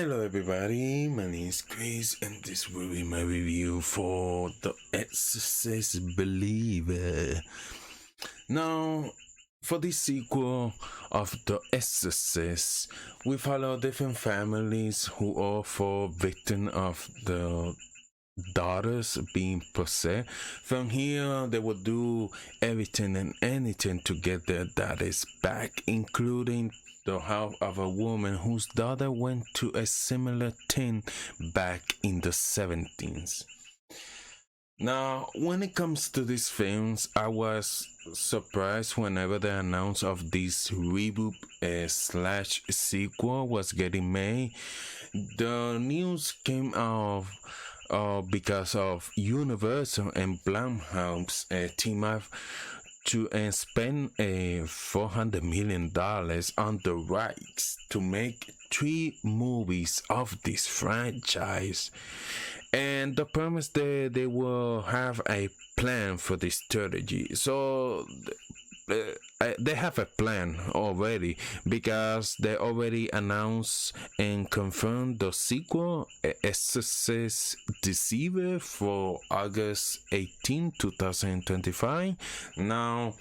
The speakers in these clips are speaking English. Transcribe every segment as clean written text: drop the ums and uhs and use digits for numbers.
Hello everybody, my name is Chris and this will be my review for The Exorcist Believer. Now, for this sequel of The Exorcist, we follow different families who all fall victim of the daughters being possessed. From here, they will do everything and anything to get their daughters back, including the help of a woman whose daughter went to a similar thing back in the 17th. Now, when it comes to these films, I was surprised whenever the announce of this reboot slash sequel was getting made. The news came out because of Universal and blumhouse team up to spend $400 million on the rights to make 3 movies of this franchise. And the promise that they will have a plan for this trilogy. So they have a plan already because they already announced and confirmed the sequel, Exorcist Believer, for August 18, 2025. Now,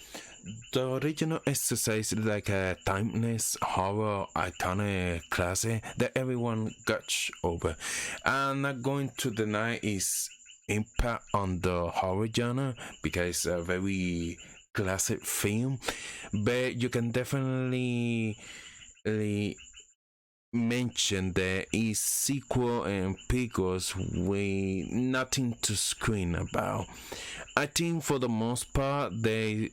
the original Exorcist is like a timeless horror iconic classic that everyone guts over. I'm not going to deny its impact on the horror genre because it's a very classic film, but you can definitely mention that its sequel and prequels with nothing to scream about. I think for the most part there's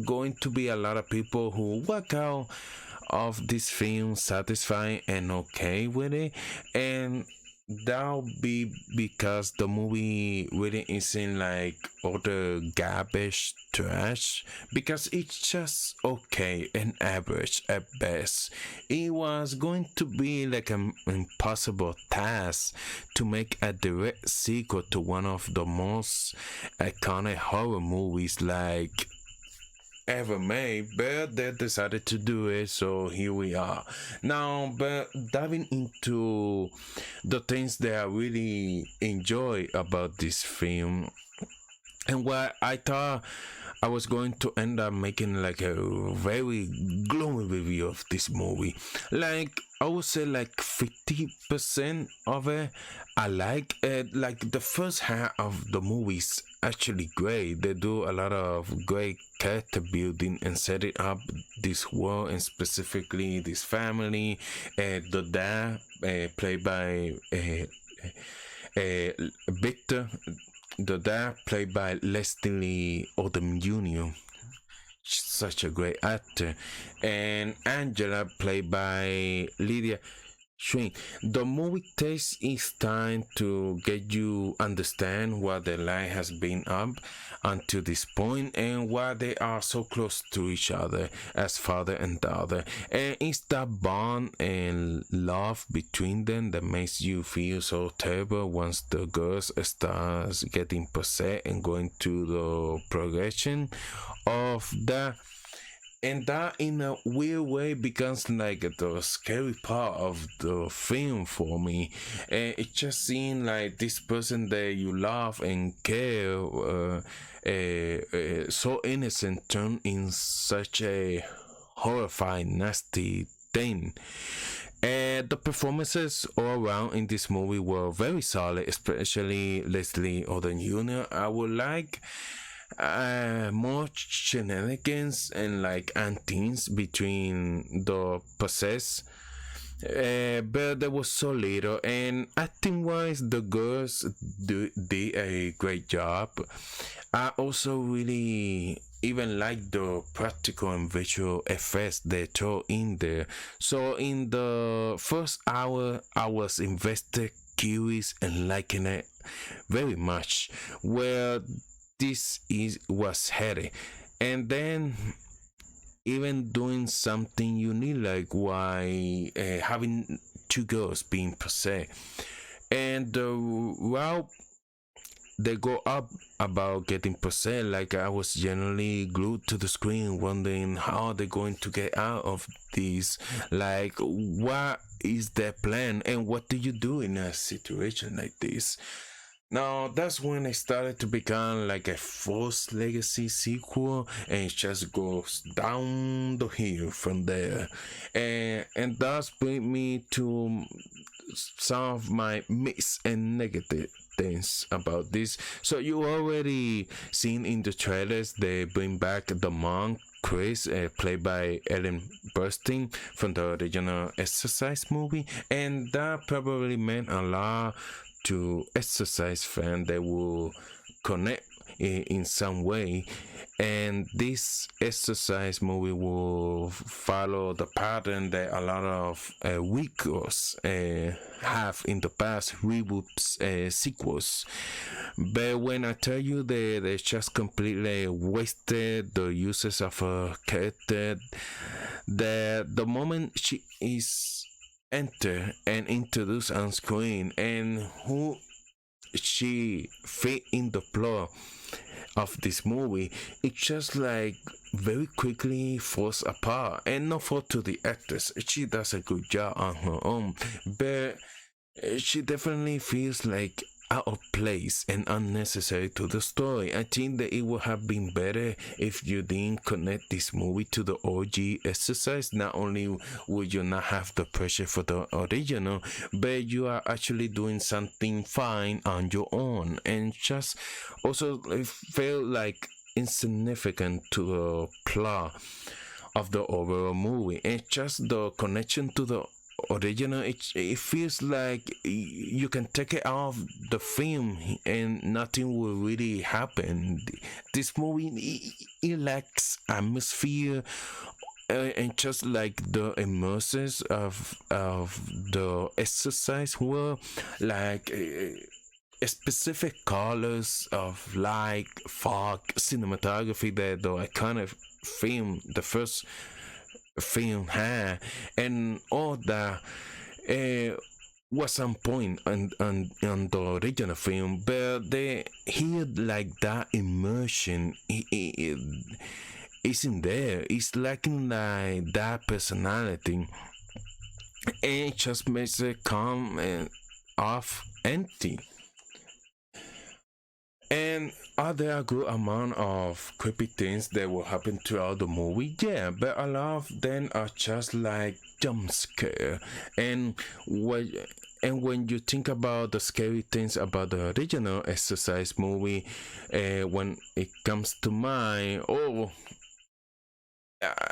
going to be a lot of people who walk out of this film satisfied and okay with it, and that'll be because the movie really isn't like other garbage trash, because it's just okay and average at best. It was going to be like an impossible task to make a direct sequel to one of the most iconic horror movies like ever made, but they decided to do it, so here we are now. But diving into the things that I really enjoy about this film, and what I thought I was going to end up making like a very gloomy review of this movie. Like, I would say like 50% of it I like it. Like, the first half of the movie is actually great. They do a lot of great character building and setting up this world, and specifically this family. The dad, played by Victor, the dad played by Leslie Odom Jr., such a great actor, and Angela played by Lydia Shrink. The movie takes its time to get you understand what their life has been up until this point and why they are so close to each other as father and daughter. And it's that bond and love between them that makes you feel so terrible once the girls starts getting possessed and going through the progression of that. And that in a weird way becomes like the scary part of the film for me. And it just seems like this person that you love and care, so innocent, turned in such a horrifying nasty thing. And the performances all around in this movie were very solid, especially Leslie Odom Jr. I would like more shenanigans and like antics between the possessed, but there was so little. And acting wise, the girls did a great job. I also really even like the practical and visual effects they throw in there. So in the first hour I was invested, curious, and liking it very much where this was headed. And then even doing something unique, like why having 2 girls being possessed, and the route they go up about getting possessed, like I was generally glued to the screen wondering how they're going to get out of this. Like, what is their plan and what do you do in a situation like this? Now that's when it started to become like a false legacy sequel, and it just goes down the hill from there. And that's bring me to some of my mixed and negative things about this. So you already seen in the trailers they bring back the monk Chris, played by Ellen Burstyn from the original Exorcist movie, and that probably meant a lot to Exorcist fans that will connect in some way. And this Exorcist movie will follow the pattern that a lot of weakos have in the past reboots, sequels. But when I tell you that they just completely wasted the uses of a character, that the moment she is enter and introduced on screen and who she fit in the plot of this movie, it just like very quickly falls apart. And no fault to the actress, she does a good job on her own, but she definitely feels like out of place and unnecessary to the story. I think that it would have been better if you didn't connect this movie to the OG Exorcist. Not only would you not have the pressure for the original, but you are actually doing something fine on your own, and just also it felt like insignificant to the plot of the overall movie, and just the connection to the original, it feels like you can take it off the film and nothing will really happen. This movie, it lacks atmosphere, and just like the immersions of the exercise world, like specific colors of light, fog, cinematography that the iconic film, the first film had, and all that was on point on the original film, but they here like that immersion it isn't there. It's lacking like that personality, and it just makes it come and off empty. And are there a good amount of creepy things that will happen throughout the movie? Yeah, but a lot of them are just like jump scare. And what when you think about the scary things about the original Exorcist movie, when it comes to mind, oh,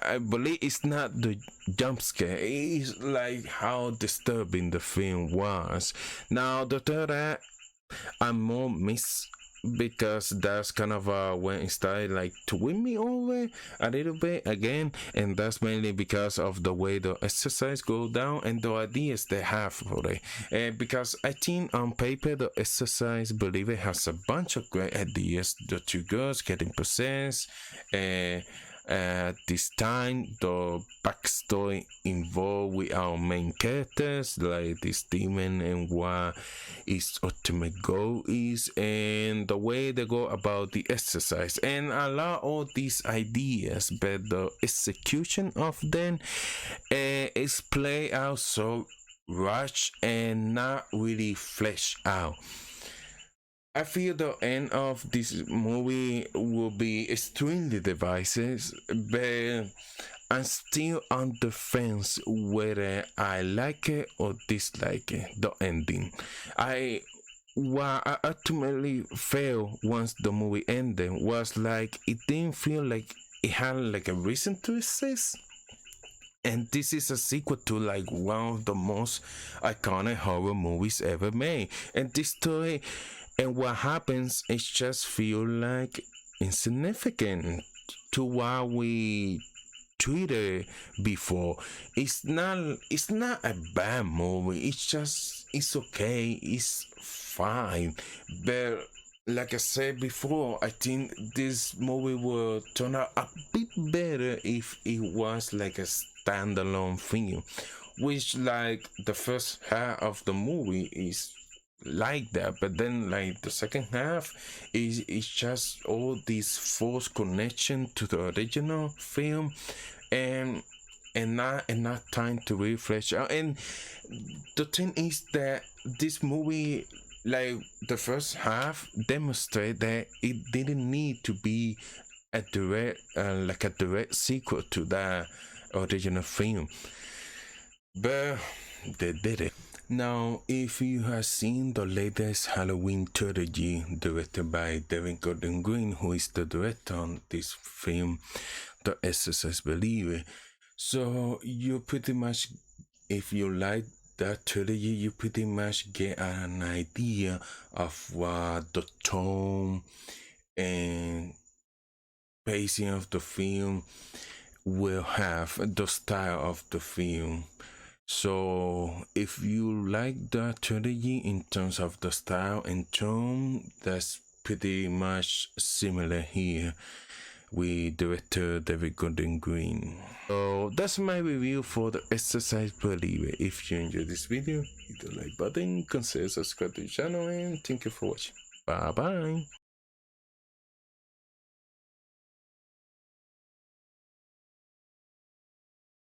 I believe it's not the jump scare. It's like how disturbing the film was. Now the third act, I'm more mixed because that's kind of when it started like to win me over a little bit again, and that's mainly because of the way the exercise go down and the ideas they have for it. Because I think on paper the Exorcist Believer has a bunch of great ideas. The two girls getting possessed, at this time the backstory involved with our main characters, like this demon and what its ultimate goal is, and the way they go about the exercise, and allow all these ideas, but the execution of them is play out so rushed and not really fleshed out. I feel the end of this movie will be extremely divisive, but I'm still on the fence whether I like it or dislike it, the ending. What I ultimately felt once the movie ended was like it didn't feel like it had like a reason to exist. And this is a sequel to like one of the most iconic horror movies ever made. And this story and what happens is just feel like insignificant to what we treated before. It's not a bad movie. It's okay. It's fine. But like I said before, I think this movie will turn out a bit better if it was like a standalone film, which like the first half of the movie is like that, but then like the second half is just all this forced connection to the original film, and not time to refresh. And the thing is that this movie, like the first half, demonstrate that it didn't need to be a direct like a direct sequel to the original film, but they did it. Now, if you have seen the latest Halloween trilogy directed by David Gordon Green, who is the director on this film, The Exorcist Believer, so you pretty much, if you like that trilogy, you pretty much get an idea of what the tone and pacing of the film will have, the style of the film. So if you like the trilogy in terms of the style and tone, that's pretty much similar here with director David Gordon Green. So that's my review for the Exorcist Believer. If you enjoyed this video, hit the like button, consider subscribing to the channel, and thank you for watching. Bye bye.